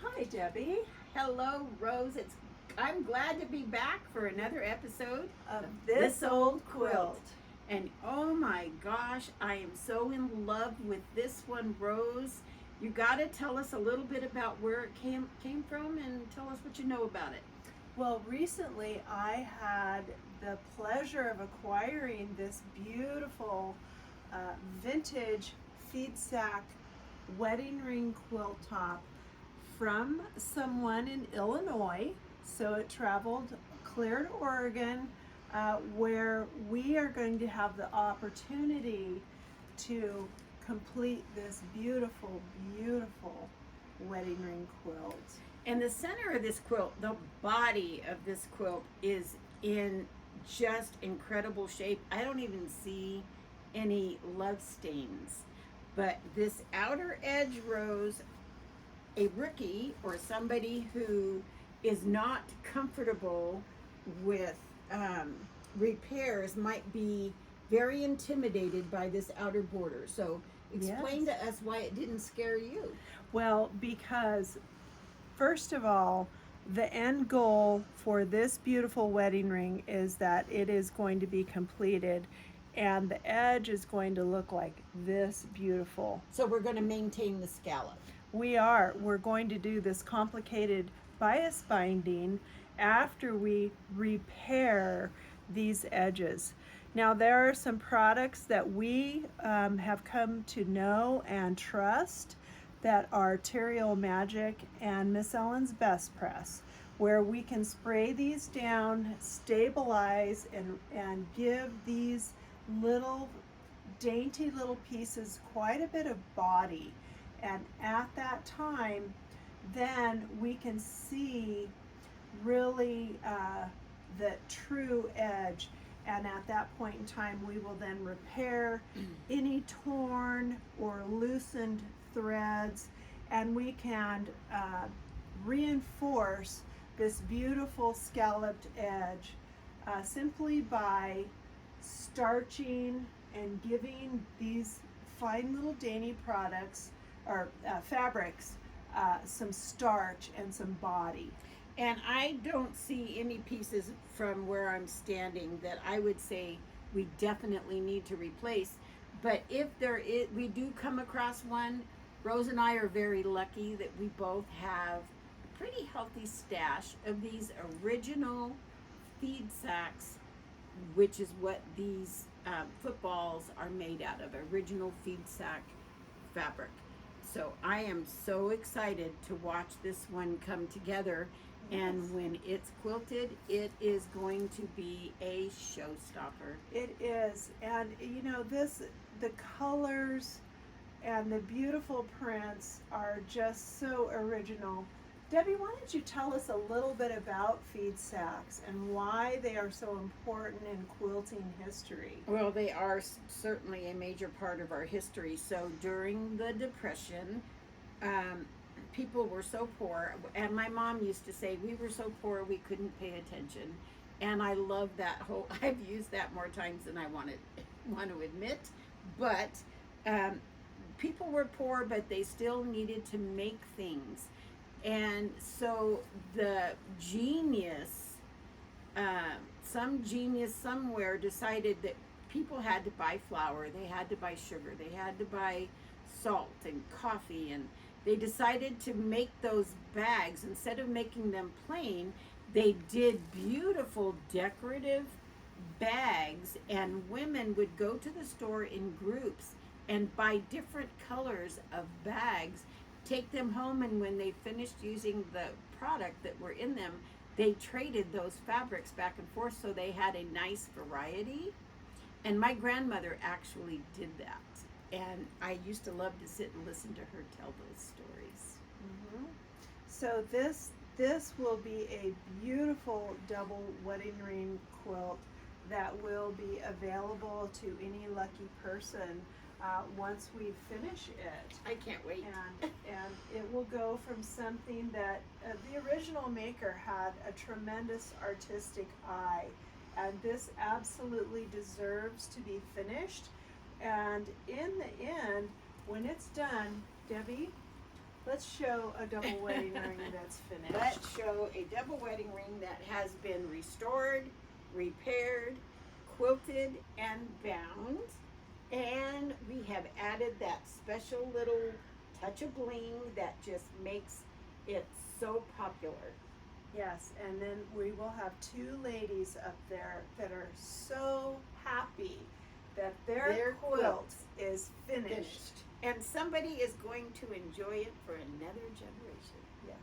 hi, Debbie. Hello, Rose. I'm glad to be back for another episode Of This Old Quilt. And oh my gosh, I am so in love with this one, Rose. You got to tell us a little bit about where it came from and tell us what you know about it. Well, recently I had the pleasure of acquiring this beautiful vintage feed sack wedding ring quilt top from someone in Illinois. So it traveled clear to Oregon, where we are going to have the opportunity to complete this beautiful, beautiful wedding ring quilt. And the center of this quilt, the body of this quilt is in just incredible shape. I don't even see any love stains. But this outer edge, Rose, a rookie or somebody who is not comfortable with repairs might be very intimidated by this outer border. So explain to us why it didn't scare you. Well, because first of all, the end goal for this beautiful wedding ring is that it is going to be completed and the edge is going to look like this beautiful. So we're going to maintain the scallop. We're going to do this complicated bias binding after we repair these edges. Now there are some products that we have come to know and trust that are Terrio Magic and Miss Ellen's Best Press, where we can spray these down, stabilize, and give these little dainty little pieces quite a bit of body. And at that time, then we can see really the true edge. And at that point in time, we will then repair any torn or loosened threads, and we can reinforce this beautiful scalloped edge simply by starching and giving these fine little dainty products or fabrics some starch and some body. And I don't see any pieces from where I'm standing that I would say we definitely need to replace. But if we do come across one, Rose and I are very lucky that we both have a pretty healthy stash of these original feed sacks, which is what these footballs are made out of, original feed sack fabric. So I am so excited to watch this one come together. Yes. And when it's quilted, it is going to be a showstopper. It is. And you know, the colors and the beautiful prints are just so original. Debbie, why don't you tell us a little bit about feed sacks and why they are so important in quilting history? Well, they are certainly a major part of our history. So during the Depression, people were so poor, and my mom used to say we were so poor we couldn't pay attention. And I love that whole, I've used that more times than I want to admit, but people were poor, but they still needed to make things. And so the genius, some genius somewhere decided that people had to buy flour, they had to buy sugar, they had to buy salt and coffee, and they decided to make those bags. Instead of making them plain, they did beautiful decorative bags, and women would go to the store in groups and buy different colors of bags, take them home, and when they finished using the product that were in them, they traded those fabrics back and forth, so they had a nice variety. And my grandmother actually did that, and I used to love to sit and listen to her tell those stories. Mm-hmm. So this will be a beautiful double wedding ring quilt that will be available to any lucky person once we finish it. I can't wait. And it will go from something that the original maker had a tremendous artistic eye, and this absolutely deserves to be finished. And in the end, when it's done, Debbie, Let's show a double wedding ring that's finished. Let's show a double wedding ring that has been restored, repaired, quilted, and bound. And we have added that special little touch of bling that just makes it so popular. Yes, and then we will have two ladies up there that are so happy that their quilt is finished. And somebody is going to enjoy it for another generation. Yes.